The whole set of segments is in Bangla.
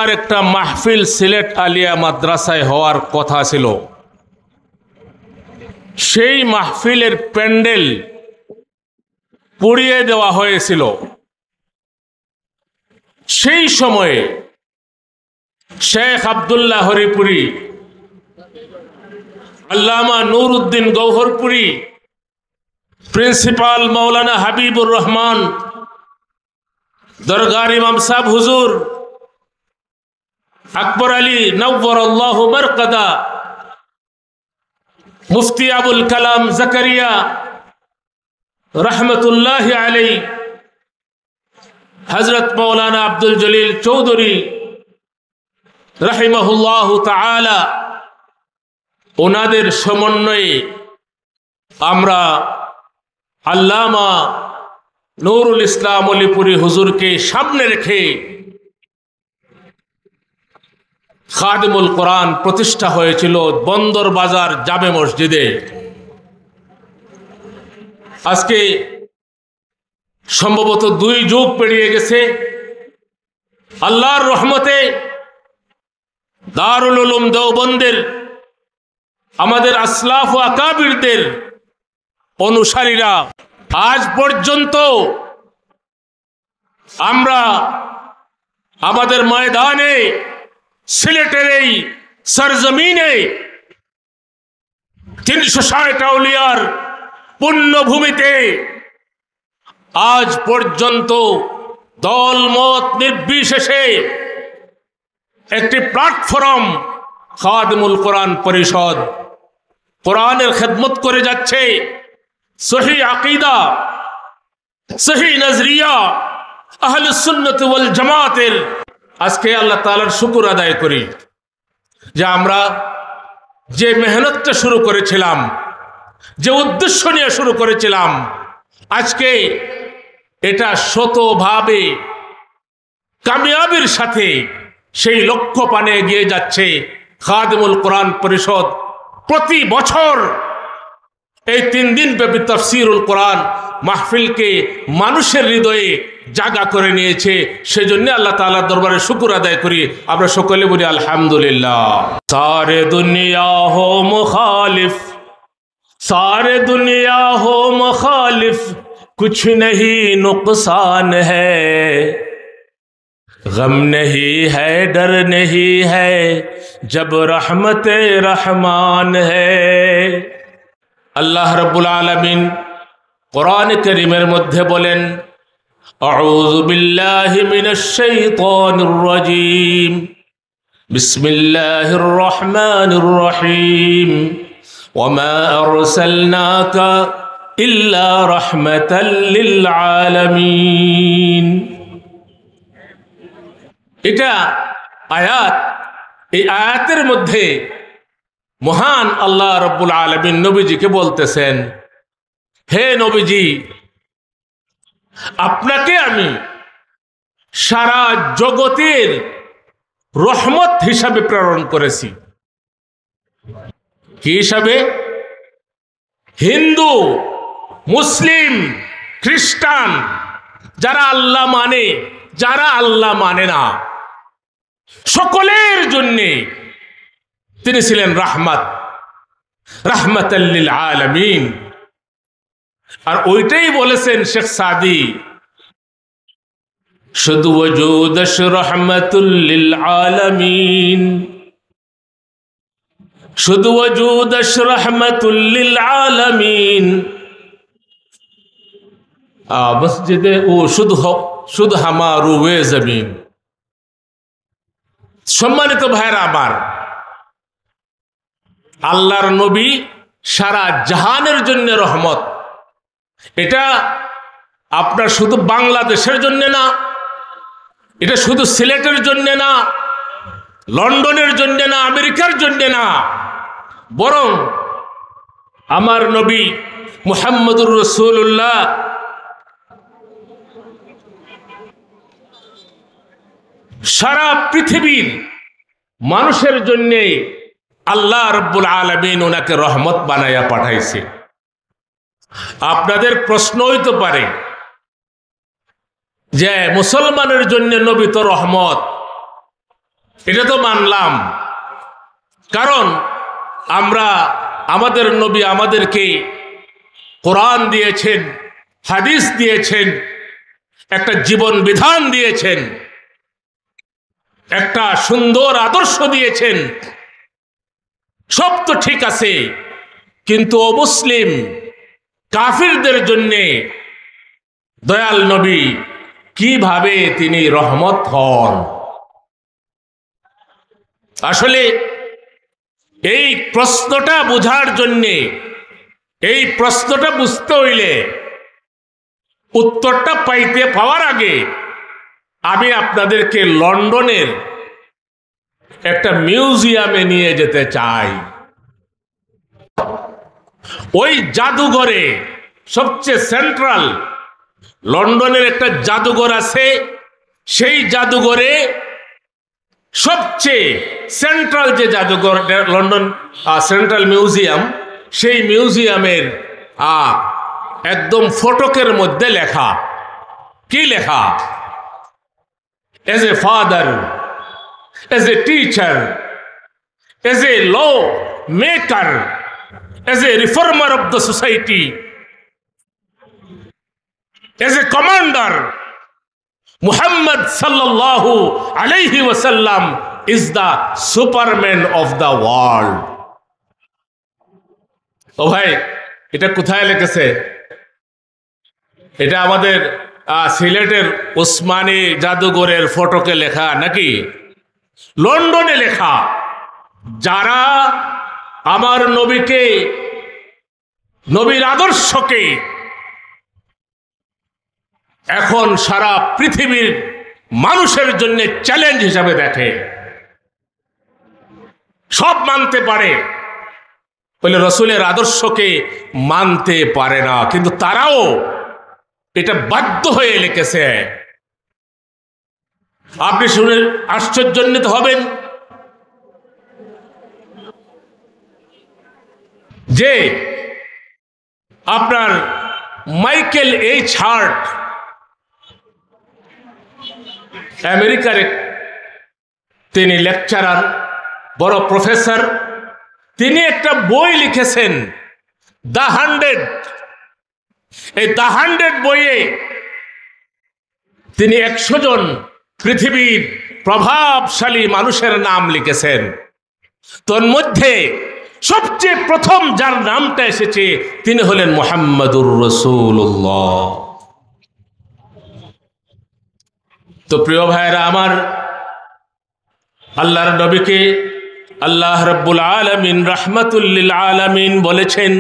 আমার একটা মাহফিল সিলেট আলিয়া মাদ্রাসায় হওয়ার কথা ছিল। সেই মাহফিলের প্যান্ডেল পুড়িয়ে দেওয়া হয়েছিল। সেই সময়ে শেখ আব্দুল্লাহ হরিপুরি, আল্লামা নুরউদ্দিন গৌহরপুরি, প্রিন্সিপাল মৌলানা হাবিবুর রহমান, দরগার ইমাম সাহেব হুজুর আকবর আলী নওয়ারাল্লাহু মারকাদা, মুফতি আবুল কালাম জাকারিয়া রহমতুল্লাহি আলাইহি, হযরত মৌলানা আব্দুল জলিল চৌধুরী রাহিমাহুল্লাহু তাআলা, ওনাদের সমন্বয়ে আমরা আল্লামা নুরুল ইসলাম অলিপুরি হুজুরকে সামনে রেখে খাদিমুল কোরআন প্রতিষ্ঠা হয়েছিল বন্দর বাজার জামে মসজিদে। আজকে সম্ভবত 2 যুগ পেরিয়ে গেছে। আল্লাহর রহমতে দারুল উলুম দেওবন্দের আমাদের আসলাফ ও আকাবিরদের অনুসারীরা আজ পর্যন্ত আমরা আমাদের ময়দানে, সিলেটের এই সরজমিনে 360 আউলিয়ার পুণ্যভূমিতে আজ পর্যন্ত দল মত নির্বিশেষে একটি প্ল্যাটফর্ম খাদিমুল কোরআন পরিষদ কোরআনের খেদমত করে যাচ্ছে। সহি আকীদা, সহি নজরিয়া, আহলুস সুন্নাত ওয়াল জামাতের আজকে আল্লাহ তাআলার শুকর আদায় করি যে আমরা যে মেহনতটা শুরু করেছিলাম, যে উদ্দেশ্য নিয়ে শুরু করেছিলাম, আজকে এটা শতভাবে কামিয়াবির সাথে সেই লক্ষ্য পানে এগিয়ে যাচ্ছে। খাদিমুল কোরআন পরিষদ প্রতি বছর এই 3 দিন ব্যাপী তাফসীরুল কোরআন মাহফিলকে মানুষের হৃদয়ে জাগা করে নিয়েছে। সেজন্য আল্লাহ তাআলার দরবারে শুকর আদায় করি। আমরা সকলে বলি আলহামদুলিল্লাহ। সারে দুনিয়া হো মুখালিফ, सारे दुनिया हो मुखालिफ, कुछ नहीं नुकसान है, गम नहीं है डर नहीं है, जब रहमत रहमान है। अल्लाह रब्बुल आलमीन कुरान करीमेर मध्य बोलेन, अऊज़ु बिल्लाहि मिनश शैतानिर रजीम, बिस्मिल्लाहिर रहमानिर रहीम, वमा अरसलनाका इल्ला रहमतल लिल आलमीन। এটা আয়াত, এই আয়াতের মধ্যে মহান আল্লাহ রব্বুল আলামিন নবীজিকে বলতেছেন, হে নবীজি, আপনাকে আমি সারা জগতের রহমত হিসাবে প্রেরণ করেছি। কি হিসাবে? হিন্দু, মুসলিম, খ্রিস্টান, যারা আল্লাহ মানে, যারা আল্লাহ মানে না, সকলের জন্য তিনি ছিলেন রাহমাত, রাহমাতাল লিল আলামিন। আর ওইটাই বলেছেন শেখ সাদি, শুধু ওজুদশ রাহমাতুল লিল আলামিন, শুধু ওজুদশ রাহমাতুল লিল আলামিন। মসজিদে ও শুধু হামারু ওয়ে জমিন। সম্মানিত ভাইরা আমার, আল্লাহর নবী সারা জাহানের জন্য রহমত। এটা আপনার শুধু বাংলাদেশের জন্য না, এটা শুধু সিলেটের জন্য না, লন্ডনের জন্য না, আমেরিকার জন্য না, বরং আমার নবী মুহাম্মদুর রাসূলুল্লাহ সারা পৃথিবীর মানুষের জন্য আল্লাহ রাব্বুল আলামিন ওনাকে রহমত বানায়া পাঠাইছে। আপনাদের প্রশ্ন হইতে পারে যে মুসলমানের জন্য নবী তো রহমত, এটা তো মানলাম, কারণ আমরা আমাদের নবী আমাদেরকে কোরআন দিয়েছেন, হাদিস দিয়েছেন, একটা জীবন বিধান দিয়েছেন, একটা সুন্দর আদর্শ দিয়েছেন। সব তো ঠিক আছে, কিন্তু অমুসলিম কাফিরদের জন্য দয়াল নবী কিভাবে তিনি রহমত হন? আসলে এই প্রশ্নটা বোঝার জন্যে, এই প্রশ্নটা বুঝতে হইলে, উত্তরটা পাওয়ার আগে আমি আপনাদেরকে লন্ডনের একটা মিউজিয়ামে নিয়ে যেতে চাই। ওই জাদুঘরে, সবচেয়ে সেন্ট্রাল লন্ডনের একটা জাদুঘর আছে, সেই জাদুঘরে সবচেয়ে সেন্ট্রাল যে জাদুঘর লন্ডন সেন্ট্রাল মিউজিয়াম, সেই মিউজিয়ামের একদম ফটকের মধ্যে লেখা, কি লেখা? As a father, as a teacher, as a law maker, as a reformer of the society, as a commander, Muhammad sallallahu alayhi wasallam is the superman of the world. ও ভাই, এটা কোথায় লিখেছে? এটা আমাদের সিলেটের ওসমানী জাদুঘরের ফটকে লেখা নাকি লন্ডনে লেখা? যারা আমার নবীকে, নবীর আদর্শকে এখন সারা পৃথিবীর মানুষের জন্য চ্যালেঞ্জ হিসাবে দেখে, সব মানতে পারে, বলে রসুলের আদর্শকে মানতে পারে না, কিন্তু তারাও এটা বাধ্য হয়ে লিখেছে। আপনি শুনে আশ্চর্যান্বিত হবেন যে আপনার মাইকেল এইচ হার্ট, আমেরিকার তিনি লেকচারার, বড় প্রফেসর, তিনি একটা বই লিখেছেন দ্য 100। এই দ্য 100 বইয়ে তিনি 100 জন পৃথিবীর প্রভাবশালী মানুষের নাম লিখেছেন। তোর মধ্যে সবচেয়ে প্রথম যার নামটা এসেছে তিনি হলেন মুহাম্মাদুর রাসূলুল্লাহ। তো প্রিয় ভাইরা আমার, আল্লাহর নবীকে আল্লাহ রাব্বুল আলামিন রাহমাতুল লিল আলামিন বলেছেন।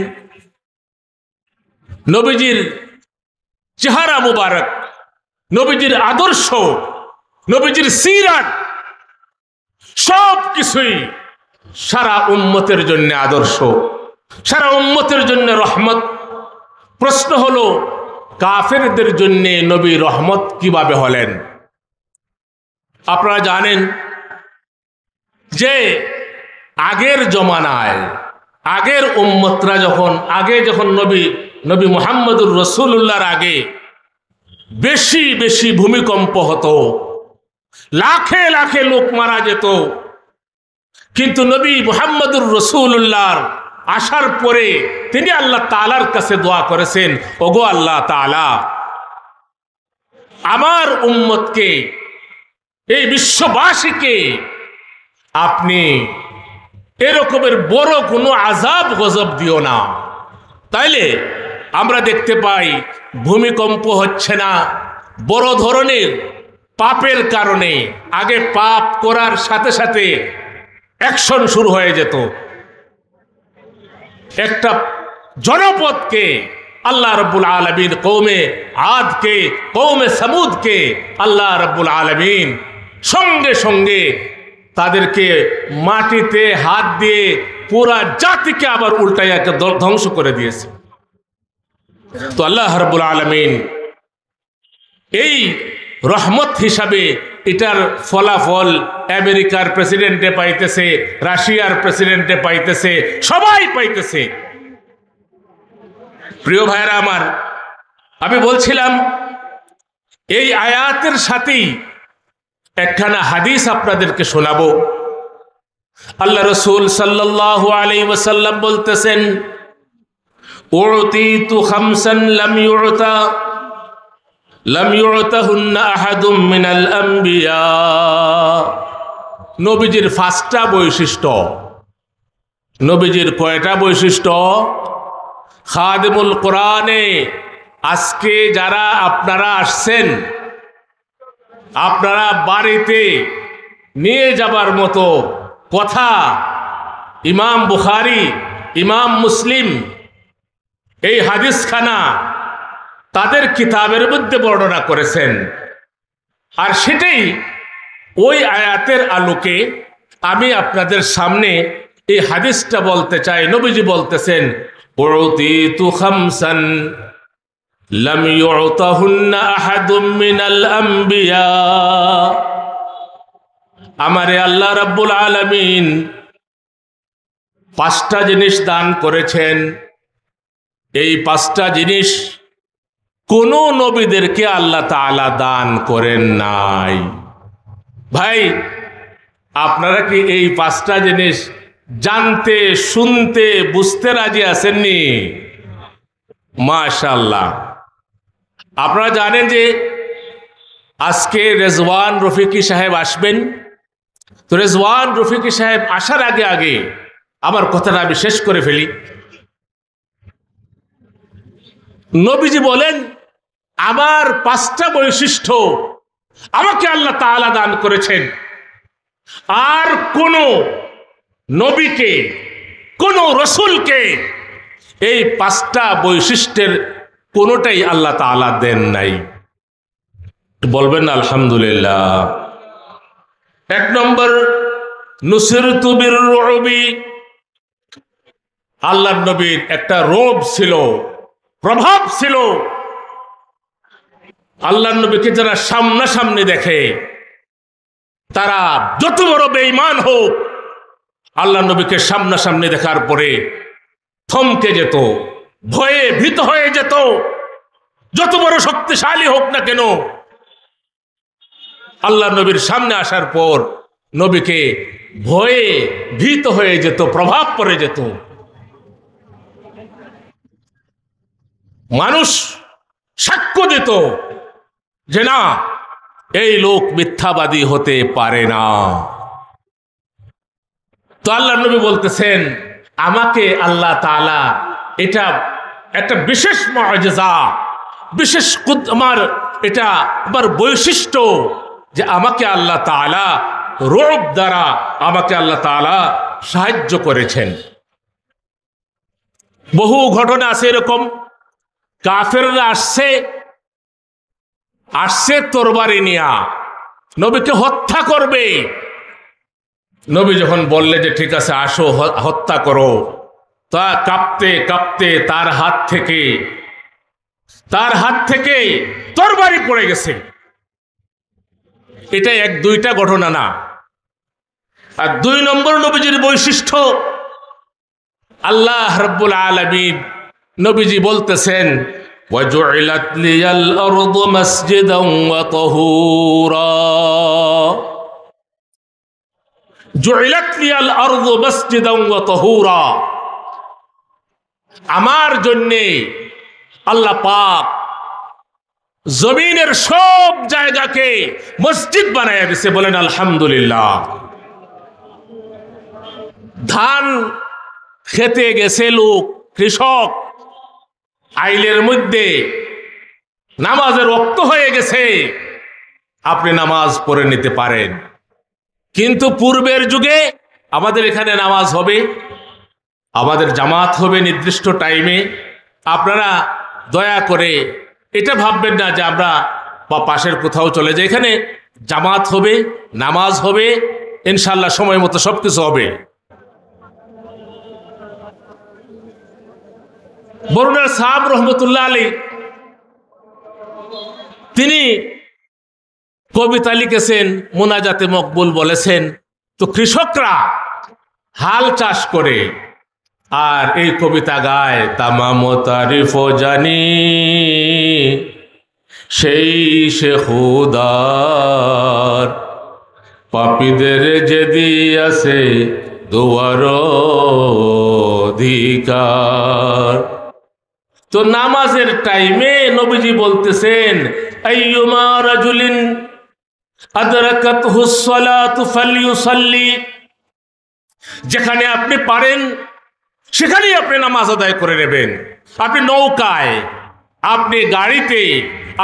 নবীজির চেহারা মুবারক, নবীজির আদর্শ, নবীজির সিরাত, সব কিছুই সারা উম্মতের জন্য আদর্শ, সারা উম্মতের জন্য রহমত। প্রশ্ন হলো, কাফেরদের জন্য নবী রহমত কিভাবে হলেন? আপনারা জানেন যে আগের জমানায়, আগের উম্মতরা যখন নবী মুহাম্মদুর রাসূলুল্লাহর আগে বেশি বেশি ভূমিকম্প হতো, লাখে লাখে লোক মারা যেত, কিন্তু নবী মুহাম্মদুর রাসূলুল্লাহর আসার পরে তিনি আল্লাহ তাআলার কাছে দোয়া করেছেন, ওগো আল্লাহ তাআলা, আমার উম্মতকে, এই বিশ্ববাসীকে আপনি এরকমের বড় কোনো আযাব গজব দিও না। তাইলে আমরা দেখতে পাই ভূমিকম্প হচ্ছে না বড় ধরনের পাপের কারণে। আগে পাপ করার সাথে সাথে অ্যাকশন শুরু হয়ে যেত। একটা জনপদকে আল্লাহ রাব্বুল আলামিন, কওমে আদকে, কওমে সামুদকে আল্লাহ রাব্বুল আলামিন সঙ্গে সঙ্গে তাদেরকে মাটিতে হাত দিয়ে পুরা জাতিকে আবার উল্টাইয়া ধ্বংস করে দিয়েছে। তো আল্লাহ রাব্বুল আলামিন এই রহমত হিসাবে এটার ফলাফল আমেরিকার প্রেসিডেন্টে পাইতেছে, রাশিয়ার প্রেসিডেন্টে পাইতেছে, সবাই পাইতেছে। প্রিয় ভাইরা আমার, আমি বলছিলাম এই আয়াতের সাথেই একখানা হাদিস আপনাদেরকে শোনাবো। আল্লাহ রাসূল সাল্লাল্লাহু আলাইহি ওয়াসাল্লাম বলতেছেন, উতিতু খামসান লাম ইউতাহুন্না আহাদুম মিনাল আম্বিয়া। নবীজির 5টা বৈশিষ্ট্য। নবীজির কয়টা বৈশিষ্ট্য? খাদিমুল কোরআনে আজকে যারা আপনারা আসছেন, আপনারা বাড়িতে নিয়ে যাবার মতো কথা ইমাম বুখারী, ইমাম মুসলিম এই হাদিসখানা তাদের কিতাবের মধ্যে বর্ণনা করেছেন। আর সেটাই ওই আয়াতের আলোকে আমি আপনাদের সামনে এই হাদিসটা বলতে চাই। নবীজি বলতেছেন, উতিতু খামসান লাম ইউতাহুন্না আহাদুম মিনাল আম্বিয়া। আমারে আল্লাহ রাব্বুল আলামিন 5টা জিনিস দান করেছেন। এই 5টা জিনিস কোন নবীদেরকে আল্লাহ তাআলা দান করেন নাই। ভাই, আপনারা কি এই 5টা জিনিস জানতে, শুনতে, বুঝতে রাজি আছেননি? মাশাআল্লাহ। আপনারা জানেন যে আজকে রেজওয়ান রফিকি সাহেব আসবেন। তো রেজওয়ান রফিকি সাহেব আসার আগে আগে আমার কথাটা আমি শেষ করে ফেলি। নবীজি বলেন, আমার 5টা বৈশিষ্ট্য আমাকে আল্লাহ তাআলা দান করেছেন। আর কোন নবীকে, কোন রসুলকে এই 5টা বৈশিষ্ট্যের কোনটাই আল্লাহ তাআলা দেন নাই। বলবেন আলহামদুলিল্লাহ। 1 নম্বর, নুসিরতু বির-রু'বি। আল্লাহর নবীর একটা রূপ ছিল, প্রভাব ছিল। আল্লাহর নবীকে যারা সামনাসামনি দেখে, তারা যত বড় বেঈমান হোক, আল্লাহর নবীকে সামনাসামনি দেখার পরে থমকে যেত, ভয়ে ভীত হয়ে যেত। যত বড় শক্তিশালী হোক না কেন, আল্লাহর নবীর সামনে আসার পর নবীকে ভয়ে ভীত হয়ে যেত, প্রভাব পড়ে যেত। মানুষ সাক্ষ্য দিত যে না, এই লোক মিথ্যাবাদী হতে পারে না। তো আল্লাহর নবী বলতেছেন, আমাকে আল্লাহ তাআলা এটা একটা বিশেষ মুআজিজা, বিশেষ এটা আমার বৈশিষ্ট্য যে আমাকে আল্লাহ তাআলা রূপ দ্বারা আমাকে আল্লাহ তাআলা সাহায্য করেছেন। বহু ঘটনা আছে এরকম। কাফেররা আসছে তরবারি নিয়া নবীকে হত্যা করবে। নবী যখন বললে যে ঠিক আছে আসো হত্যা করো, তা কাঁপতে কাঁপতে তার হাত থেকে তরবারি পড়ে গেছে। এটা 1-2টা ঘটনা না। আর 2 নম্বর নবীজির বৈশিষ্ট্য, আল্লাহ রাব্বুল আলামিন নবীজি বলতেছেন, ওয়াজুইলাত লিয়াল আরদু মাসজিদান ওয়া তাহুরা। জুইলাত লিয়াল আরদু মাসজিদান ওয়া তাহুরা। আমার জন্যে আল্লাহ পাক জমিনের সব জায়গাকে মসজিদ বানায়া দিয়েছে। বলেন আলহামদুলিল্লাহ। ধান খেতে গেছে লোক, কৃষক, আইলের মধ্যে নামাজের ওয়াক্ত হয়ে গেছে, আপনি নামাজ পড়ে নিতে পারেন। কিন্তু পূর্বের যুগে আমাদের এখানে নামাজ হবে, আমাদের জামাত হবে নির্দিষ্ট টাইমে। আপনারা দয়া করে এটা ভাববেন না যে আমরা বা পাশের কোথাও চলে যাই, এখানে জামাত হবে, নামাজ হবে, ইনশাল্লাহ সময় মতো সবকিছু হবে। বরুণার সাহাব রহমতুল্লাহ আলাইহি তিনি কবিতা লিখেছেন, মুনাজাতে মকবুল বলেছেন। তো কৃষকরা হাল চাষ করে আর এই কবিতা গায়, তামাম তারিফ জানি সেই সে খুদার, পাপীদের যে দিয়াছে দোয়ার অধিকার। তো নামাজের টাইমে নবীজি বলতেছেন, আইয়ুমা রাজুলিন আদরাকাতহুস সালাতু ফালইউসাল্লি, যেখানে আপনি পারেন সেখানেই আপনি নামাজ আদায় করে নেবেন। আপনি নৌকায়, আপনি গাড়িতে,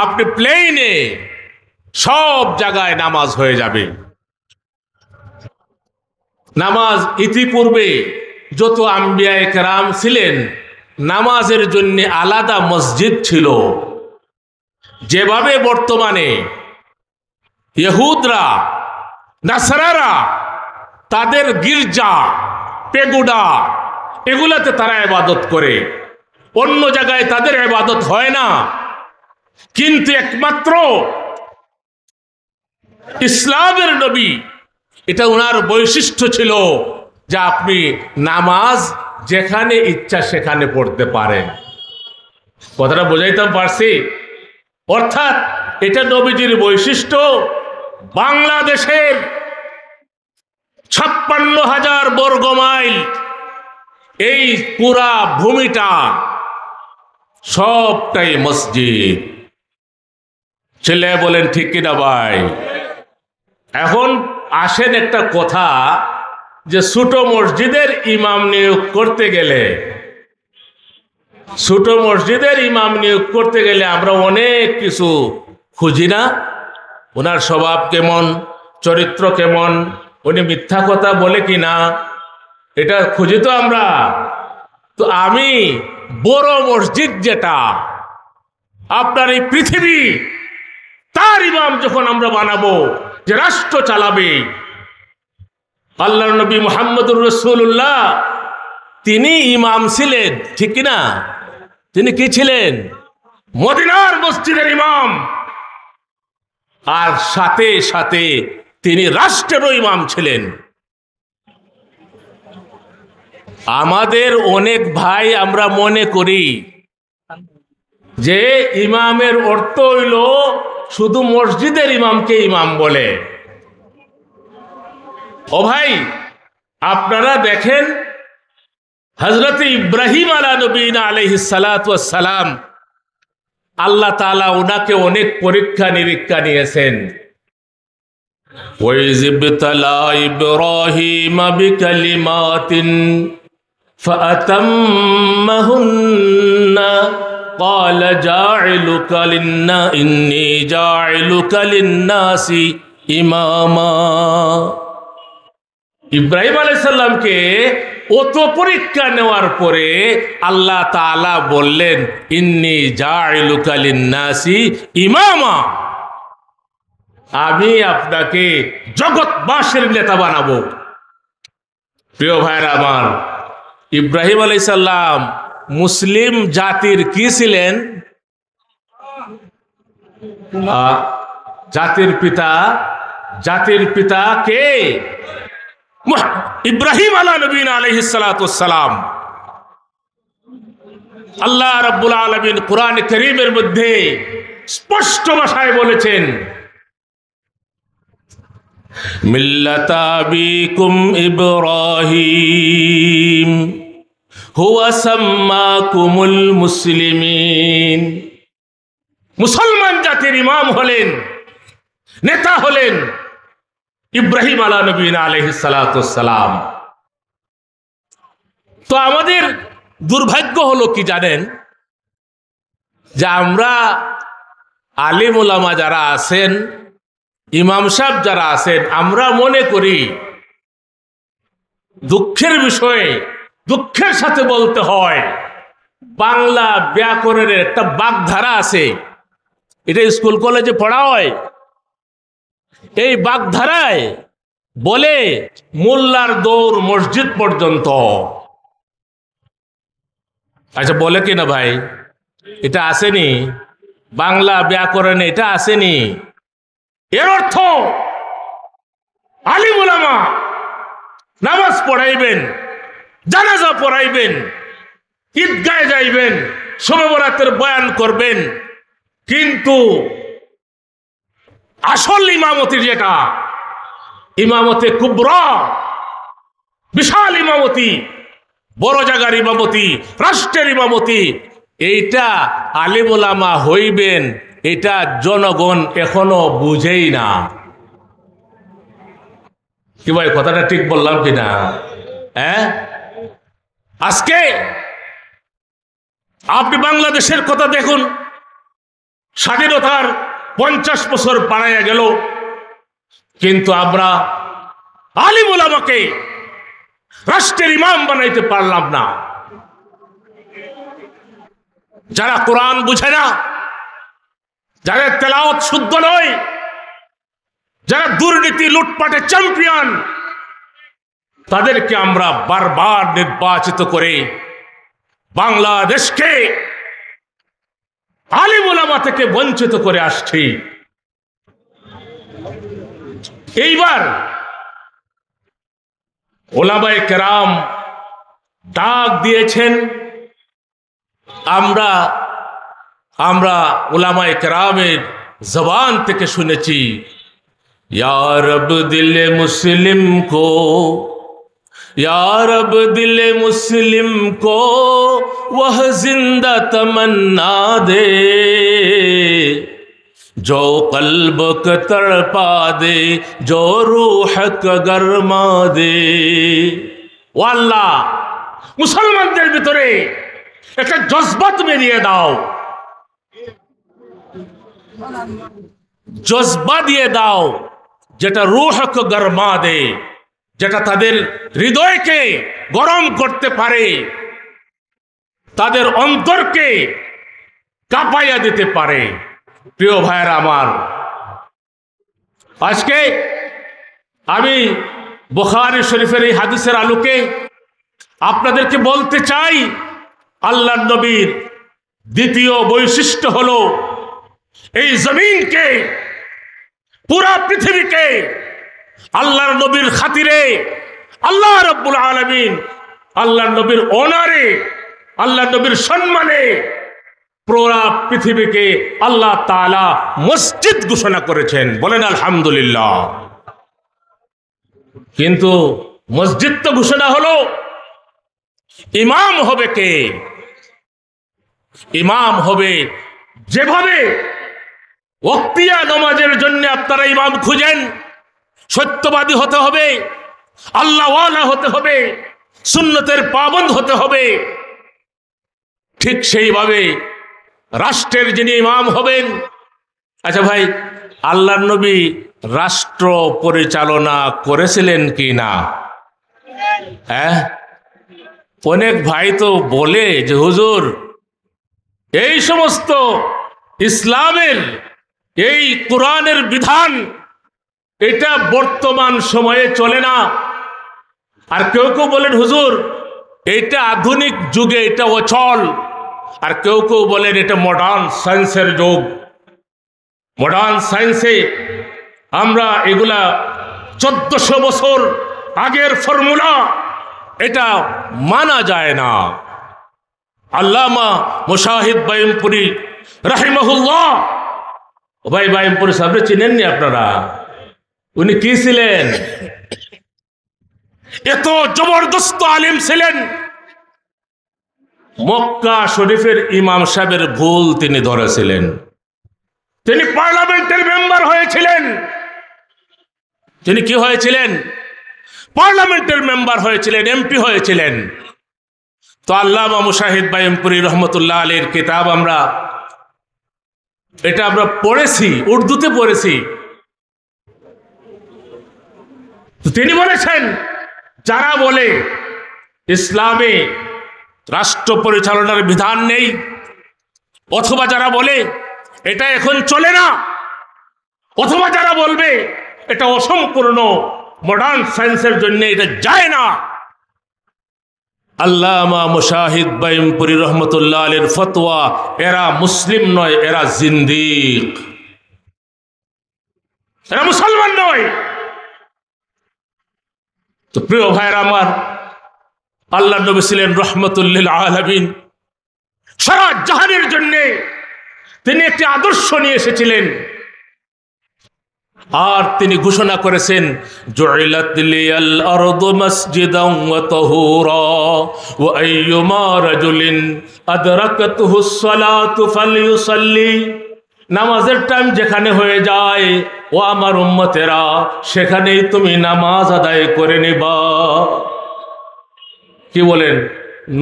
আপনি প্লেনে, সব জায়গায় নামাজ হয়ে যাবে। নামাজ ইতিপূর্বে যত আম্বিয়া কেরাম ছিলেন, নামাজের জন্য আলাদা মসজিদ ছিল। যেভাবে বর্তমানে ইহুদরা, নাসারারা তাদের গির্জা, পেগুডা এগুলাতে তারা ইবাদত করে, অন্য জায়গায় তাদের ইবাদত হয় না। কিন্তু একমাত্র ইসলামের নবী, এটা ওনার বৈশিষ্ট্য ছিল যে আপনি নামাজ যেখানে ইচ্ছা সেখানে পড়তে পারেন। কথাটা বোঝাইতে পারছি? অর্থাৎ এটা নবীজির বৈশিষ্ট্য। বাংলাদেশের 56,000 বর্গ মাইল এই পুরা ভূমিটা সবটাই মসজিদ। ছেলে বলেন ঠিক কিনা ভাই? এখন আসেন একটা কথা, যে ছোট মসজিদের ইমাম নিয়োগ করতে গেলে, ছোট মসজিদের ইমাম নিয়োগ করতে গেলে আমরা অনেক কিছু খুঁজি না? ওনার স্বভাব কেমন, চরিত্র কেমন, উনি মিথ্যা কথা বলে কিনা, এটা খুঁজি তো আমরা। তো আমি বড় মসজিদ যেটা আপনার এই পৃথিবী, তার ইমাম যখন আমরা বানাবো, যে রাষ্ট্র চালাবে, আল্লাহর নবী মুহাম্মদুর রাসূলুল্লাহ তিনি ইমাম ছিলেন, ঠিক কিনা? তিনি কি ছিলেন? মদিনার মসজিদের ইমাম, আর সাথে সাথে তিনি রাষ্ট্রেরও ইমাম ছিলেন। আমাদের অনেক ভাই আমরা মনে করি যে ইমামের অর্থ হইল শুধু মসজিদের ইমামকে ইমাম বলে। ও ভাই, আপনারা দেখেন হযরত ইব্রাহিম আলাইহিস সালাতু ওয়াস সালাম, আল্লাহ তাআলা ওনাকে অনেক পরীক্ষা নিরীক্ষা নিয়েছেন। ওয়াইয ইবতালা ইব্রাহিম বিকালিমাতিন ফাআতাম্মাহুন্না ক্বালা জা'iলুকা ইন্নী জা'iলুকা লিন-নাসি ইমামা। ইব্রাহিম আলাইহিস সালামকে অত পরীক্ষা নেওয়ার পরে আল্লাহ তাআলা বললেন, ইন্নী জা'iলুকা লিন-নাসি ইমামা, আমি আপনাকে জগৎবাসীর নেতা বানাবো। প্রিয় ভাইরা আমার, ইব্রাহিম আলাইহিস সালাম মুসলিম জাতির কি ছিলেন? জাতির পিতা। জাতির পিতা কে? ইব্রাহিম আলাইহিস সালাতু ওয়াস সালাম। আল্লাহ রাব্বুল আলামিন কুরআন কারীমের মধ্যে স্পষ্ট ভাষায় বলেছেন, মিল্লাতা আবিকুম ইব্রাহিম হুয়া সাম্মাকুমুল মুসলিমিন। মুসলমান জাতির ইমাম হলেন, নেতা হলেন ইব্রাহিম আলাইহিস সালাতু ওয়াস সালাম। তো আমাদের দুর্ভাগ্য হলো কি জানেন? যে আমরা আলিম উলামা যারা আছেন, ইমাম সাহেব যারা আছেন, আমরা মনে করি, দুঃখের বিষয়ে দুঃখের সাথে বলতে হয়, বাংলা ব্যাকরণের একটা বাগধারা আছে, এটা স্কুল কলেজে পড়া হয়। এই বাগধারায় বলে মোল্লার দৌড় মসজিদ পর্যন্ত। আচ্ছা বলে কিনা ভাই? এটা আসেনি বাংলা ব্যাকরণে, এটা আসেনি। এর অর্থ আলিম উলামা নামাজ পড়াইবেন, জানাজা পড়াইবেন, ঈদগাহে যাইবেন, শবে বরাতের বয়ান করবেন, কিন্তু আসল ইমামতি যেটা ইমামতে কুবরা, বিশাল ইমামতি, বড় জায়গার ইমামতি, রাষ্ট্রের ইমামতি, এইটা আলিম ওলামা হইবেন, এটা জনগণ এখনো বুঝেই না। কি ভাই, কথাটা ঠিক বললাম কিনা? হ্যাঁ, আজকে আপনি বাংলাদেশের কথা দেখুন, স্বাধীনতার 50 বছর পাড়াইয়া গেল, কিন্তু আমরা আলিম ওলামাকে রাষ্ট্রের ইমাম বানাইতে পারলাম না। যারা কোরআন বুঝে না, যারা তেলাওয়াত শুদ্ধ নয়, যারা দুর্নীতি লুটপাটে চ্যাম্পিয়ন, তাদেরকে আমরা বারবার নির্বাচিত করে বাংলাদেশকে আলিম ওলামা থেকে বঞ্চিত করে আসছি। এইবার ওলামায়ে কেরাম ডাক দিয়েছেন, আমরা ওলামায়ে কেরামের জবান থেকে শুনেছি, या रब दिल मुस्लिम को, या रब दिल मुस्लिम को वह जिंदा तमन्ना दे, जो कल्ब को तड़पा दे, जो रूह को गरमा दे। ও আল্লাহ, মুসলমানদের ভিতরে একটা জজবা তুমি দিয়ে দাও, জজবা দিয়ে দাও, যেটা রূহকে গরমা দে, যেটা তাদের হৃদয়কে গরম করতে পারে, তাদের অন্তরকে কাঁপাইয়া দিতে পারে। প্রিয় ভাইয়েরা আমার, আজকে আমি বুখারী শরীফের এই হাদিসের আলোকে আপনাদেরকে বলতে চাই, আল্লাহর নবীর দ্বিতীয় বৈশিষ্ট্য হলো এই জমিনকে, পুরা পৃথিবীকে আল্লাহর নবীর খাতিরে, আল্লাহ রাব্বুল আলামিন আল্লাহর নবীর অনারে, আল্লাহর নবীর সম্মানে পুরা পৃথিবীকে আল্লাহ তাআলা মসজিদ ঘোষণা করেছেন। বলেন আলহামদুলিল্লাহ। কিন্তু মসজিদ তো ঘোষণা হলো, ইমাম হবে কে? ইমাম হবে যেভাবে ওয়াক্তিয়া নামাজের জন্য আপনারা ইমাম খুঁজেন, সত্যবাদী হতে হবে, আল্লাহওয়ালা হতে হবে, সুন্নতের পাবন্দ হতে হবে, ঠিক সেইভাবে রাষ্ট্রের যিনি ইমাম হবেন। আচ্ছা ভাই, আল্লাহর নবী রাষ্ট্র পরিচালনা করেছিলেন কি না? হ্যাঁ, অনেক ভাই তো বলে যে হুজুর, এই সমস্ত ইসলামের এই কোরআনের বিধান এটা বর্তমান সময়ে চলে না। আর কেউ কেউ বলেন হুজুর এটা আধুনিক যুগে এটা অচল, আর কেউ কেউ বলেন এটা মডার্ন সায়েন্সের যুগ। মডার্ন সায়েন্সে আমরা এগুলা 1400 বছর আগের ফর্মুলা, এটা মানা যায় না। আল্লামা মুশাহিদ বাইমপুরি রাহিমাহুল্লাহ, ভাই বাইমপুরি সাহেব চিনেননি আপনারা? উনি কি ছিলেন? এত জবরদস্ত আলিম ছিলেন, মক্কা শরীফের ইমাম সাহেবের ভুল তিনি ধরেছিলেন। তিনি পার্লামেন্টের মেম্বার হয়েছিলেন। তিনি কি হয়েছিলেন? পার্লামেন্টের মেম্বার হয়েছিলেন, এমপি হয়েছিলেন। তো আল্লামা মুশাহিদ বাইমপুরি রহমতুল্লাহ আলাইহির কিতাব আমরা পড়েছি, উর্দুতে পড়েছি। তিনি বলেছেন, যারা বলে ইসলামে রাষ্ট্র পরিচালনার বিধান নেই, অথবা যারা বলে এটা এখন চলে না, অথবা যারা বলবে এটা অসম্পূর্ণ, মডার্ন সায়েন্সের জন্য এটা যায় না, আল্লামা মুশাহিদ বাইমপুরি রহমতুল্লাহ আলাইহির ফতোয়া, এরা মুসলিম নয়, এরা জিন্দিক, এরা মুসলমান নয়। তো প্রিয় ভাইয়েরা আমার, আল্লাহ নবী ছিলেন রহমতুল লিল আলামিন, সারা জাহানের জন্য তিনি একটি আদর্শ নিয়ে এসেছিলেন। আর তিনি ঘোষণা করেছেন, জুইলাত লিয়াল আরদু মাসজিদান ওয়া তাহুরা ওয়া আইয়ুমা রাজুলিন আদরাকাতহুস সালাতু ফালইউসাল্লি। নামাজের টাইম যেখানে হয়ে যায় ও আমার উম্মতেরা, সেখানেই তুমি নামাজ আদায় করে নিবা। কি বলেন,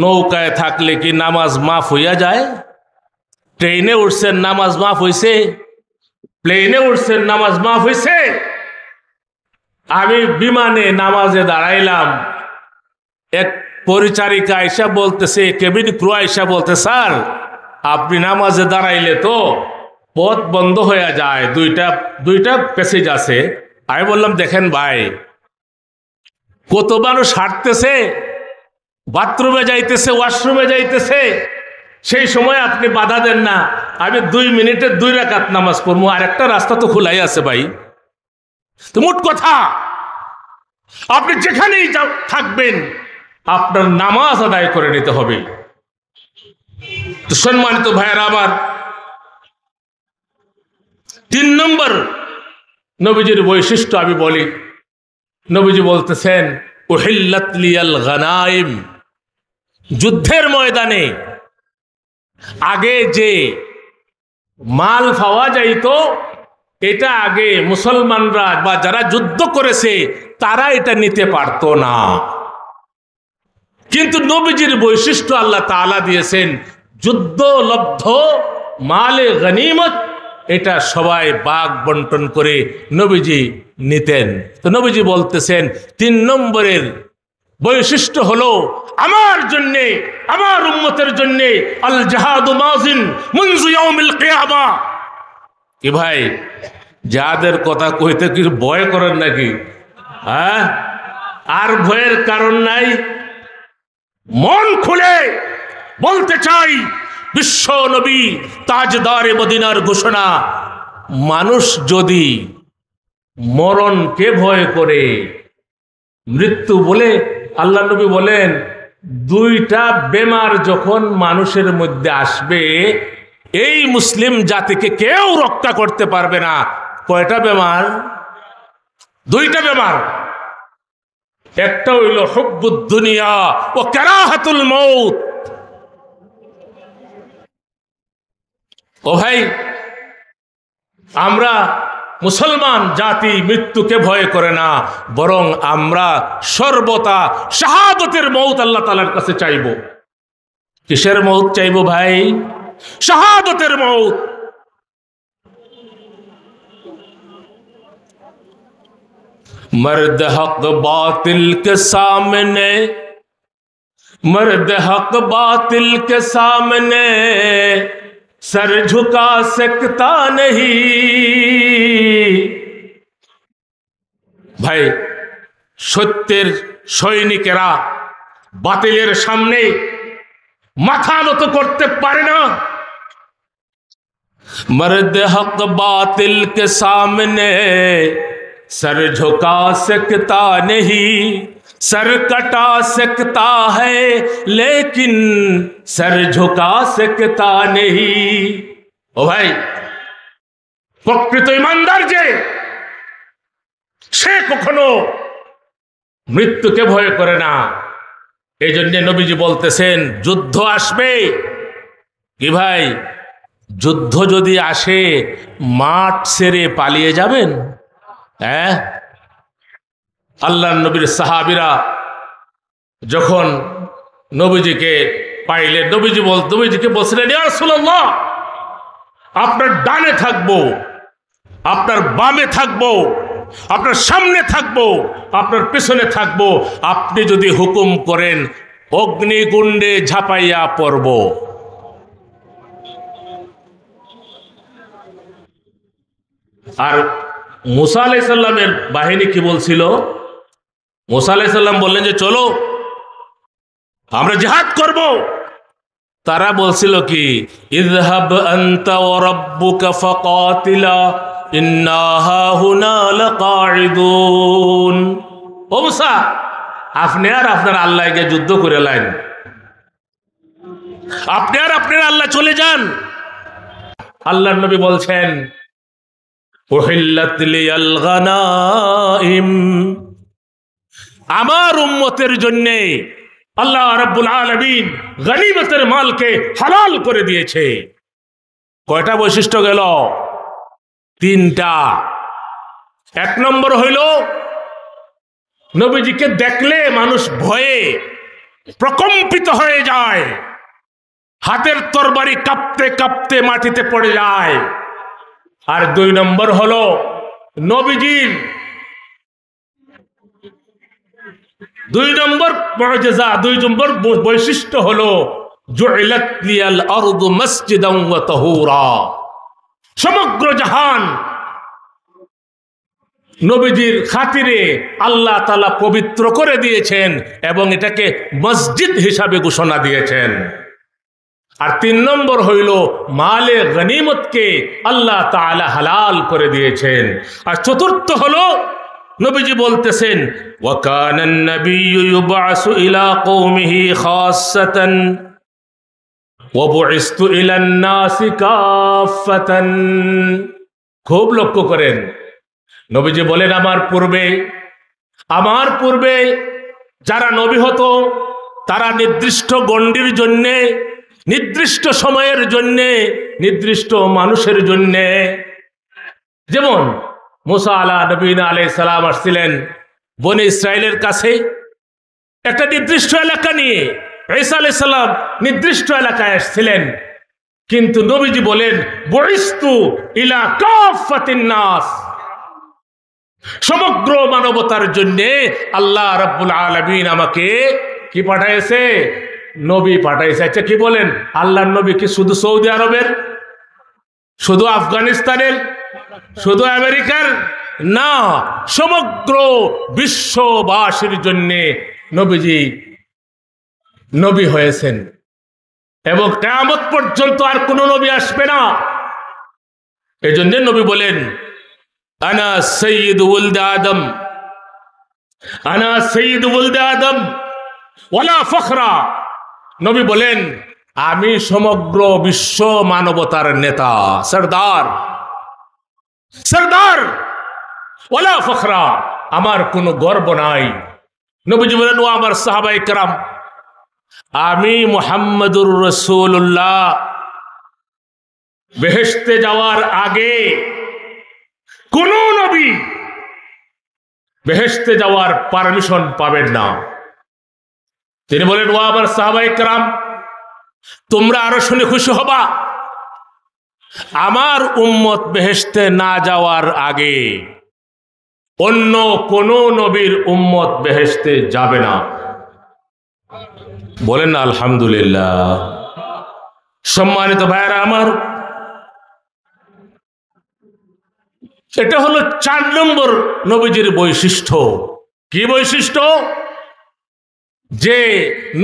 নৌকায় থাকলে কি নামাজ মাফ হইয়া যায়? ট্রেনে উঠছেন নামাজ মাফ হইছে? প্লেনে উঠছেন নামাজ মাফ হইছে? আমি বিমানে নামাজে দাঁড়াইলাম, এক পরিচারিকা আয়সা বলতেছে, কেবিন ক্রু আয়সা বলতে, স্যার আপনি নামাজে দাঁড়াইলে তো পথ বন্ধ হয়ে যায়, দুইটা প্যাসেজ আছে। আমি বললাম, দেখেন ভাই, কত মানুষ হাঁটতেছে, বাথরুমে যাইতেছে, ওয়াশরুমে যাইতেছে, সেই সময় আপনি বাধা দেন না। আমি 2 মিনিটে 2 রাকাত নামাজ পড়বো, আর একটা রাস্তা তো খোলাই আছে ভাই। তো মোট কথা, আপনি যেখানেই থাকবেন আপনার নামাজ আদায় করে নিতে হবে। তো সম্মানিত ভাইয়েরা আমার, 3 নম্বর নবীজির বৈশিষ্ট্য আমি বলি। নবীজি বলতেছেন, উহিল্লাত লিয়াল গানাইম। যুদ্ধের ময়দানে আগে যে মাল পাওয়া যাইতো, এটা আগে মুসলমানরা বা যারা যুদ্ধ করেছে তারা এটা নিতে পারতো না। কিন্তু নবীজির বৈশিষ্ট্য আল্লাহ তাআলা দিয়েছেন, যুদ্ধলব্ধ মালে গনিমত এটা সবাই ভাগ বন্টন করে নবীজি নিতেন। তো নবীজি বলতেছেন, 3 নম্বরের বৈশিষ্ট্য হলো, আমার জন্যে, আমার উম্মতের জন্যে আল জিহাদু মাজিন মুনযু ইয়াউমিল কিয়ামা। কি ভাই, যাদের কথা কইতে কি ভয় করেন নাকি? হ্যাঁ, আর ভয়ের কারণ নাই। মন খুলে বলতে চাই, বিশ্ব নবী তাজদারে মদিনার ঘোষণা, মানুষ যদি মরণকে ভয় করে, মৃত্যু বলে, আল্লাহ নবী বলেন, 2টা বেমার যখন মানুষের মধ্যে আসবে, এই মুসলিম জাতিকে কেউ রক্ষা করতে পারবে না। কয়টা বেমার? 2টা বেমার। একটা হইল হুব্বুদ দুনিয়া ও কারাহাতুল মউত। ও ভাই, আমরা মুসলমান জাতি মৃত্যুকে ভয় করে না, বরং আমরা সর্বদা শাহাদতের মউত আল্লাহ তাআলার কাছে চাইব। কিসের মউত চাইব ভাই? শাহাদতের মউত। मर्द हक बातिल के सामने, मर्द हक बातिल के सामने सर झुका सकता नहीं। ভাই, সত্যের সৈনিকেরা বাতিলের সামনে মাথা নত করতে পারে না। मर्द हक बातिल के सामने सर झुका सकता नहीं, सर कटा सकता है लेकिन सर झुका सकता नहीं। ও ভাই, প্রকৃত ইমানদার যে, সে কখনো মৃত্যুকে ভয় করে না। এই জন্য নবীজি বলতেছেন, যুদ্ধ আসবে। কি ভাই, যুদ্ধ যদি আসে মাঠ ছেড়ে পালিয়ে যাবেন? হ্যাঁ, আল্লাহর নবীর সাহাবীরা যখন নবীজিকে পাইলেন, নবীজিকে বলছিলেন, ইয়া রাসূলুল্লাহ, আপনার ডানে থাকবো, আপনার বামে থাকবো, আপনার সামনে থাকবো, আপনার পেছনে থাকবো, আপনি যদি হুকুম করেন অগ্নিকুণ্ডে ঝাঁপাইয়া পড়ব। আর মুসা আলাইহিস সালামের বাহিনী কি বলছিল? মুসা আলাইহিস সালাম বললেন যে চলো আমরা জিহাদ করব। তারা বলছিল কি, ইযহাব আনতা ওয়া রাব্বুকা ফাকাতিলা ইন্না হাহুনা লাকাঈদুন। ও মুসা, আপনি আর আপনার আল্লাহকে যুদ্ধ করে লাইন, আপনি আর আপনার আল্লাহ চলে যান। আল্লাহর নবী বলছেন, উহিল্লাত লিয়াল গানাইম, আমার উম্মতের জন্য আল্লাহ রাব্বুল আলামিন গনিমতের মালকে হালাল করে দিয়েছে। কয়টা বৈশিষ্ট্য গেল? তিনটা। এক নম্বর হইল নবীজিকে দেখলে মানুষ ভয়ে প্রকম্পিত হয়ে যায়, হাতের তরবারি কাঁপতে কাঁপতে মাটিতে পড়ে যায়। আর দুই নম্বর হলো নবীজির দুই নম্বর মুআজিজা, দুই নম্বর বৈশিষ্ট্য হলো জুইলাত লিয়াল আরদু মসজিদান ওয়া তাহুরা, সমগ্র জাহান নবীজির খাতিরে আল্লাহ তাআলা পবিত্র করে দিয়েছেন এবং এটাকে মসজিদ হিসাবে ঘোষণা দিয়েছেন। আর তিন নম্বর হইল মালে গনিমতকে আল্লাহ তাআলা হালাল করে দিয়েছেন। আর চতুর্থ হলো নবীজি বলতেছেন ওয়া কানান নাবিয়্যু ইউবআসু ইলা কওমিহি খাসসাতান ওয়া বুইসতু ইলান নাসি কাফাতান। খুব লক্ষ্য করেন, নবীজি বলেন আমার পূর্বে যারা নবী হতো তারা নির্দিষ্ট গণ্ডির জন্যে, নির্দিষ্ট সময়ের জন্যে, নির্দিষ্ট মানুষের জন্যে, যেমন মুসা নবীনা আলাইহিস সালাম আসছিলেন বনি ইসরাইলের কাছে একটা নির্দিষ্ট এলাকা নিয়ে, ঈসা আলাইহিস সালাম নির্দিষ্ট এলাকায় আসছিলেন। কিন্তু নবীজি বলেন বুইসতু ইলা কাফাতিন নাস, সমগ্র মানবতার জন্য আল্লাহ রাব্বুল আলামিন আমাকে কি পাঠাইছে? নবী পাঠাইছে। আচ্ছা কি বলেন, আল্লাহর নবী কি শুধু সৌদি আরবের, শুধু আফগানিস্তানের, শুধু আমেরিকার? না, সমগ্র বিশ্ববাসীর জন্য নবীজি নবী হয়েছেন এবং কিয়ামত পর্যন্ত আর কোন নবী আসবে না। এই জন্য নবী বলেন আনা সাইয়্যিদু ওয়ালদ আদম, আনা সাইয়্যিদু ওয়ালদ আদম ওয়ালা ফখরা। নবী বলেন আমি সমগ্র বিশ্ব মানবতার নেতা, সরদার, সরদার ওয়ালা ফখরা, আমার কোনো গর্ব নাই। নবীজি বলেন ও আমার সাহাবায়ে কেরাম, আমি মুহাম্মদুর রাসূলুল্লাহ বেহেশতে যাওয়ার আগে কোন নবী বেহেশতে যাওয়ার পারমিশন পাবেন না। তিনি বলেন ও আমার সাহাবায়ে কেরাম, তোমরা আরো শুনে খুশি হবা, আমার উম্মত বেহেশতে না যাওয়ার আগে অন্য কোন নবীর উম্মত বেহেশতে যাবে না। বলেন না আলহামদুলিল্লাহ। সম্মানিত ভাইরা আমার, এটা হলো 4 নম্বর নবীজির বৈশিষ্ট্য। কি বৈশিষ্ট্য? যে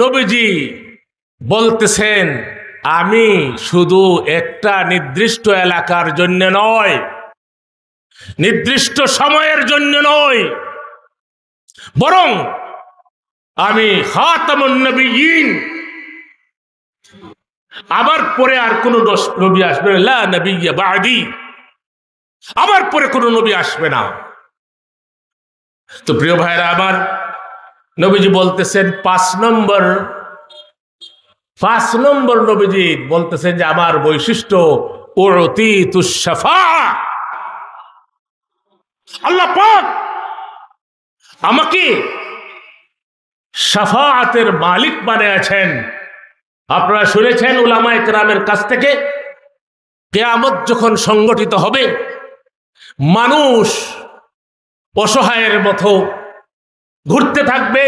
নবীজি বলতেছেন আমি শুধু একটা নির্দিষ্ট এলাকার জন্য নয়, নির্দিষ্ট সময়ের জন্য নয়, বরং আমি খাতামুন নবিয়্যিন, আমার পরে আর কোন নবী আসবে না, লা নবিয়্যা বা'দি, আমার পরে কোন নবী আসবে না। তো প্রিয় ভাইরা আমার, নবীজি বলতেছেন 5 নম্বর নবীজি বলতেছেন যে আমার বৈশিষ্ট্য উতিতুস শাফাআ, আল্লাহ পাক আমাকে শাফাআতের মালিক বানিয়েছেন। আপনারা শুনেছেন উলামায়ে কেরামের কাছ থেকে, কিয়ামত যখন সংগঠিত হবে, মানুষ অসহায়ের মতো ঘুরতে থাকবে,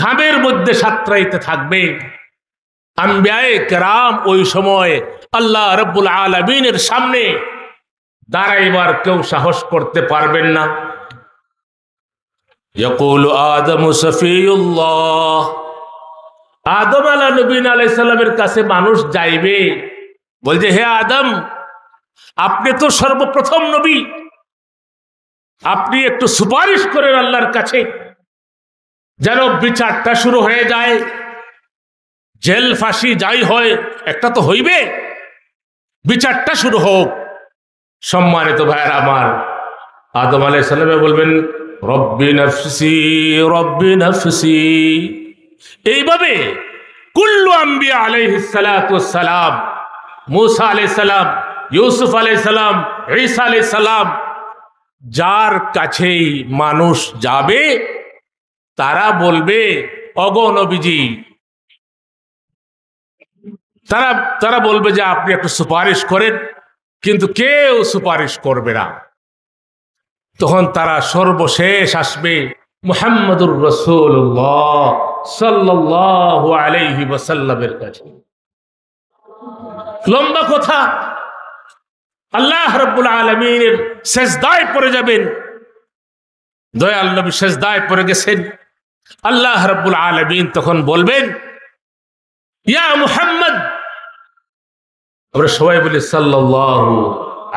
ঘামের মধ্যে সাঁতরাইতে থাকবে। আম্বিয়ায়ে কেরাম ওই সময় আল্লাহ রাব্বুল আলামিনের সামনে দাঁড়াইবার কেউ সাহস করতে পারবেন না। ইয়াকুলু আদমু সফিউল্লাহ, আদম আলাইহিস সালামের কাছে মানুষ যাইবে, বলছে হে আদম, আপনি তো সর্বপ্রথম নবী, আপনি একটু সুপারিশ করেন আল্লাহর কাছে যেন বিচারটা শুরু হয়ে যায়, জেল ফাঁসি যাই হয় একটা তো হইবে, বিচারটা শুরু হোক। সম্মানিত ভাইয়ের আমার, আদম আলাইহিস সালামে বলবেন রব্বি নফসি রব্বি নফসি। এইভাবে কুল্লু আম্বিয়া আলাইহিস সালাতু ওয়াস সালাম, মূসা আলাইহিস সালাম, ইউসুফ আলাইহিস সালাম, ঈসা আলাইহিস সালাম, যার কাছেই মানুষ যাবে তারা বলবে ওগো নবীজি, তারা বলবে যে আপনি একটু সুপারিশ করেন, কিন্তু কেউ সুপারিশ করবে না। তখন তারা সর্বশেষ আসবে মুহাম্মদুর রাসূলুল্লাহ সাল্লাল্লাহু আলাইহি ওয়াসাল্লামের কাছে। লম্বা কথা। আল্লাহ রাব্বুল আলামিনের সিজদায় পড়ে যাবেন। দয়াল নবী সিজদায় পড়ে গেছেন। আল্লাহ রাব্বুল আলামিন তখন বলবেন ইয়া মুহাম্মদ, আমরা সবাই বলি সাল্লাল্লাহু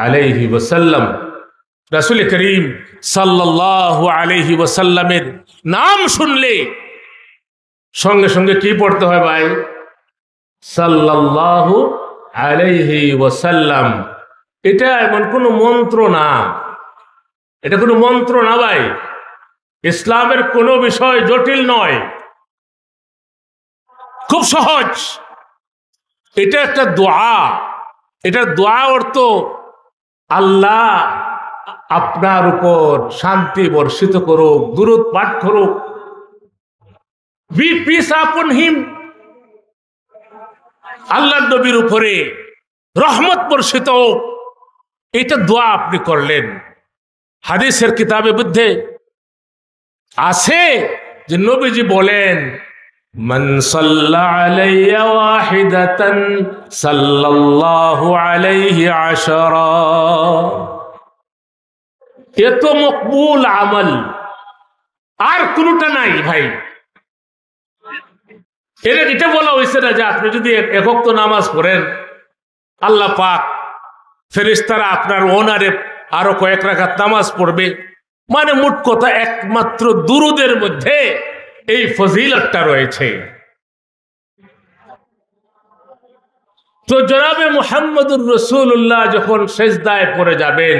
আলাইহি ওয়াসাল্লাম। রাসূল করিম সাল্লাল্লাহু আলাইহি ওয়াসাল্লামের নাম শুনলে সঙ্গে সঙ্গে কি পড়তে হয় ভাই? সাল্লাল্লাহু আলাইহি ওয়াসাল্লাম। এটা এমন কোনো মন্ত্র না, এটা কোনো মন্ত্র না ভাই। ইসলামের কোনো বিষয় জটিল নয়, খুব সহজ। এটা একটা দোয়া। এটা দোয়া অর্থ আল্লাহ আপনার উপর শান্তি বর্ষিত করুক, দুরূদ পাঠ করুক, বি পিস আপন হিম, আল্লাহ নবীর উপরে রহমত বর্ষিত হোক, এটা দোয়া আপনি করলেন। হাদিসের কিতাবে মধ্যে আছে যে নবীজি বলেন মান সাল্লা আলাইয়া ওয়াহিদাতান সাল্লাল্লাহু আলাইহি আশারা। এ তো মকবুল আমল, আর কোনটা নাই ভাই। এটা বলা হয়েছে না যে আপনি যদি এক ওয়াক্ত নামাজ পড়েন আল্লাহ পাক ফেরেশতারা আপনার ওনারে আরো কয়েক রাকাত নামাজ পড়বে। মানে মোট কথা একমাত্র দুরুদের মধ্যে এই ফজিলতটা রয়েছে। তো জনাবে মুহাম্মদুর রাসূলুল্লাহ যখন সিজদায় পড়ে যাবেন,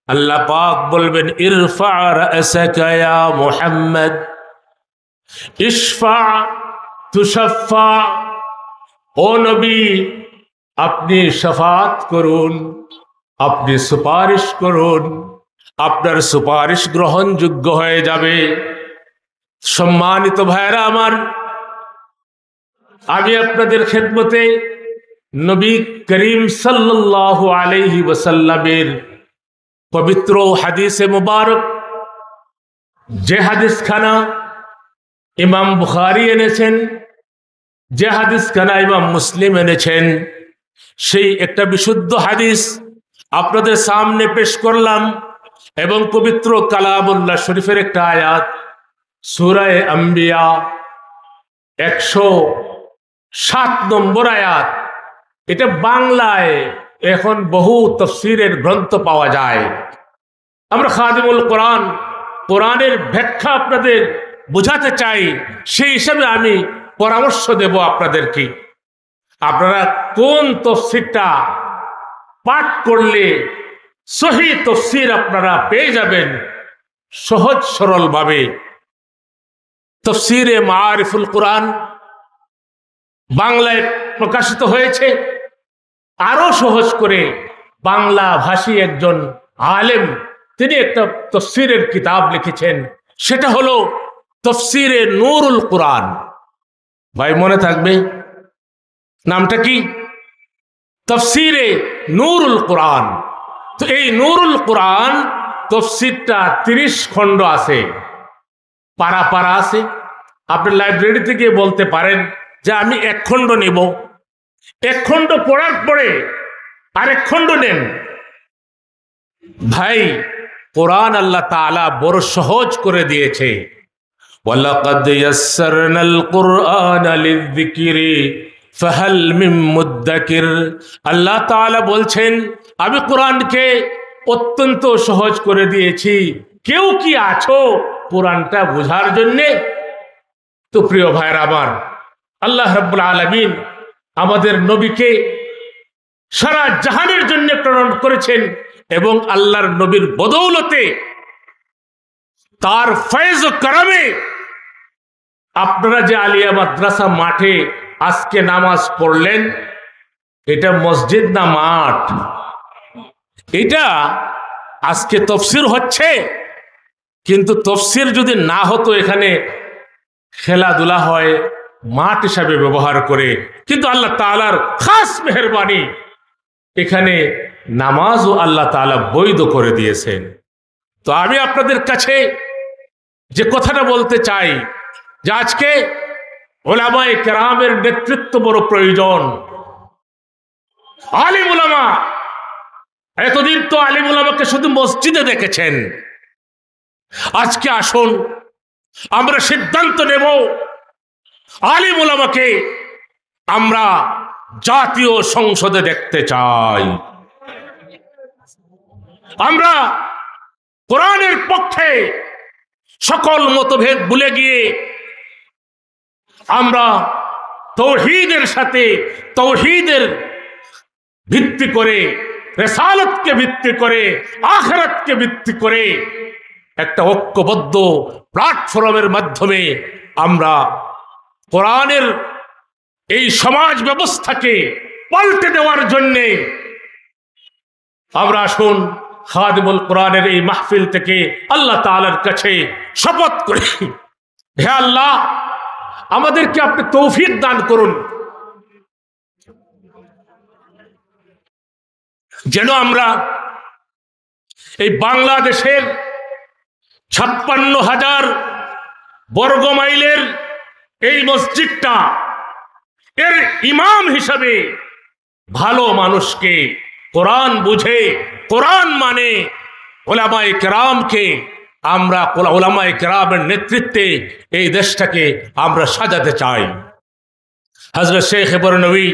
আল্লাহ পাক বলবেন ইরফা রাসাকা ইয়া মুহাম্মদ ইশফা তুশাফা। ও নবী, আপনি শাফাত করুন, আপনি সুপারিশ করুন, আপনার সুপারিশ গ্রহণযোগ্য হয়ে যাবে। সম্মানিত ভাইরা আমার, আমি আপনাদের খেদমতে নবী করিম সাল্লাল্লাহু আলাইহি ওয়াসাল্লামের পবিত্র হাদিসে মুবারক, যে হাদিসখানা ইমাম বুখারী এনেছেন, যে হাদিসখানা ইমাম মুসলিম এনেছেন, সেই একটা বিশুদ্ধ হাদিস আপনাদের সামনে পেশ করলাম। এবং পবিত্র কালামুল্লাহ শরীফের একটা আয়াত, সূরা আম্বিয়া 107 নম্বর আয়াত। এটা বাংলায় এখন বহু তাফসীরের গ্রন্থ পাওয়া যায়। আমরা খাদিমুল কোরআন, কোরআনের ব্যাখ্যা আপনাদের বোঝাতে চাই, সেই হিসাবে আমি পরামর্শ দেব আপনাদেরকে। আপনারা কোন তাফসীরটা পাঠ করলে সহি তাফসীর আপনারা পেয়ে যাবেন সহজ সরল ভাবে। তাফসীরে মাআরিফুল কোরআন বাংলায় প্রকাশিত হয়েছে। আরো সহজ করে বাংলা ভাষী একজন আলেম তিনি একটা তাফসীরের কিতাব লিখেছেন, সেটা হলো তাফসীরে নূরুল কোরআন। ভাই মনে থাকবে নামটা কি? তাফসীরে নূরুল কোরআন। তো এই নূরুল কোরআন তাফসীরটা 30 খণ্ড আছে, পারা পারা আছে। আপনি লাইব্রেরি থেকে বলতে পারেন যে আমি 1 খণ্ড নেব, 1 খণ্ড পড়ার পরে আরেক খণ্ড নেন। ভাই কোরআন আল্লাহ তাআলা বড় সহজ করে দিয়েছে। ওয়ালাকাদ ইয়াসসারনাল কুরআনা লিযিকরি ফাহাল মিন মুদ্দাকির। আল্লাহ তাআলা বলছেন আমি কোরআনকে অত্যন্ত সহজ করে দিয়েছি, কেউ কি আছো কোরআনটা বোঝার জন্য? তো প্রিয় ভাইরা আমার, আল্লাহ রাব্বুল আলামিন আমাদের নবীকে সারা জাহানের জন্য প্রেরণ করেছেন এবং আল্লাহর নবীর বদৌলতে তার ফয়েজ ও করমে আপনারা যে আলিয়া মাদ্রাসা মাঠে আজকে নামাজ পড়লেন, এটা মসজিদ না মাঠ? এটা আজকে তাফসীর হচ্ছে, কিন্তু তাফসীর যদি না হতো এখানে খেলাধুলা হয় মাঠ হিসাবে ব্যবহার করে, কিন্তু আল্লাহ তাআলার খাস মেহেরবানি এখানে নামাজও আল্লাহ তাআলা বৈধ করে দিয়েছেন। তো আমি আপনাদের কাছে যে কথাটা বলতে চাই যে আজকে উলামায়ে কেরামের নেতৃত্ব বড় প্রয়োজন। আলিম উলামা, এতদিন তো আলিম উলামাকে শুধু মসজিদে দেখেছেন, আজকে আসুন আমরা সিদ্ধান্ত নেব আলিম উলামাকে আমরা জাতীয় সংসদে দেখতে চাই। আমরা কোরআনের পক্ষে সকল মতভেদ ভুলে গিয়ে আমরা তাওহীদের সাথে, তাওহীদের ভিত্তি করে, রিসালাতকে ভিত্তি করে, আখিরাতকে ভিত্তি করে একটা ঐক্যবদ্ধ প্ল্যাটফর্মের মাধ্যমে আমরা কোরআনের এই সমাজ ব্যবস্থাকে পাল্টে দেওয়ার জন্য আমরা আসুন খাদিমুল কোরআনের এই মাহফিল থেকে আল্লাহ তাআলার কাছে শপথ করি, হে আল্লাহ আমাদেরকে আপনি তৌফিক দান করুন, যেন আমরা এই বাংলাদেশের 56,000 বর্গ মাইলের এই মসজিদটা এর ইমাম হিসাবে ভালো মানুষকে, কোরআন বুঝে, কোরআন মানে উলামায়ে কেরামকে আমরা উলামায়ে কেরামের নেতৃত্বে এই দেশটাকে আমরা সাজাতে চাই। হযরত শেখ বরনবী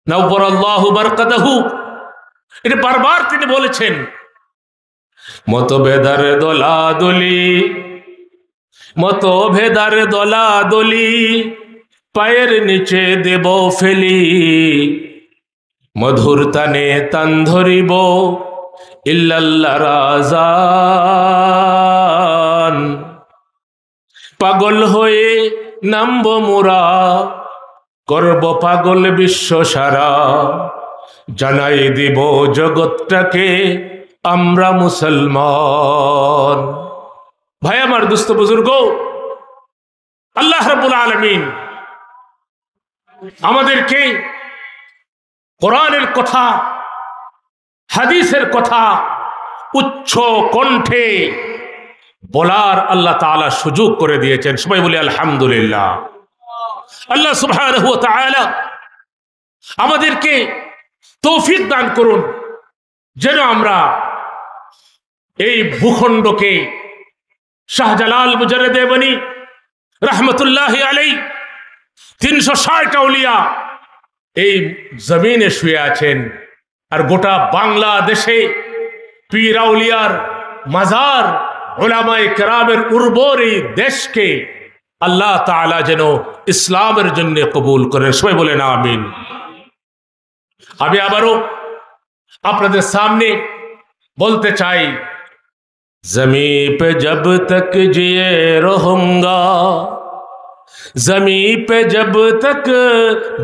নওয়ারাল্লাহু বারকাতাহু এটা বারবার তিনি বলেছেন, মতভেদার দলাদলি, মতভেদার দলাদলি পায়ের নিচে দেব ফেলি, মধুর তানে তান ধরিব ইল্লাল্লাহর আযান, পাগল হয়ে নামব মোরা করব পাগল বিশ্ব সারা, জানাই দিব জগৎটাকে আমরা মুসলমান। ভাই আমার, দুস্থ বুজুর্গ, আল্লাহ রাব্বুল আলামিন আমাদেরকে কোরআনের কথা, হাদিসের কথা উচ্চ কণ্ঠে বলার আল্লাহ তাআলা সুযোগ করে দিয়েছেন। সবাই বলি আলহামদুলিল্লাহ। আল্লাহ সুবহানাহু ওয়া তাআলা আমাদেরকে তৌফিক দান করুন যেন আমরা এই ভূখণ্ডকে শাহজালাল মুজাররদ দেওবন্দি রহমতুল্লাহি আলাইহি 360 আউলিয়া এই জমিনে শুয়ে আছেন, আর গোটা বাংলাদেশে পীর আউলিয়ার মাজার, উলামায়ে কেরামের উর্বর এই দেশকে আল্লাহ তাআলা যেন ইসলামের জন্য কবুল করেন। সবাই বলেন আমিন। আমি আবারও আপনাদের সামনে বলতে চাই, জমি पे जब तक जिए रहूंगा, जमी पे जब तक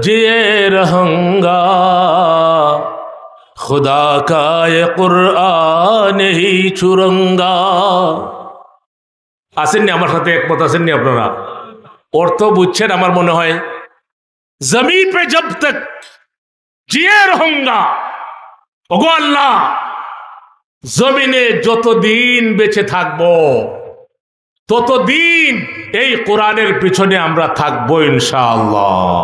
जिए रहूंगा, खुदा का ये कुरआन ही छुड़ूंगा। আসেননি আমার সাথে একমত? আসেননি আপনারা? অর্থ বুঝছেন আমার মনে হয়। জমি पे जब तक जिए रहूंगा, ওগো আল্লাহ জমিনে যতদিন বেঁচে থাকবো ততদিন এই কোরআনের পিছনে আমরা থাকবো ইনশাআল্লাহ।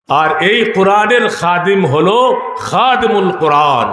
আর এই কোরআনের খাদিম হলো খাদিমুল কোরআন।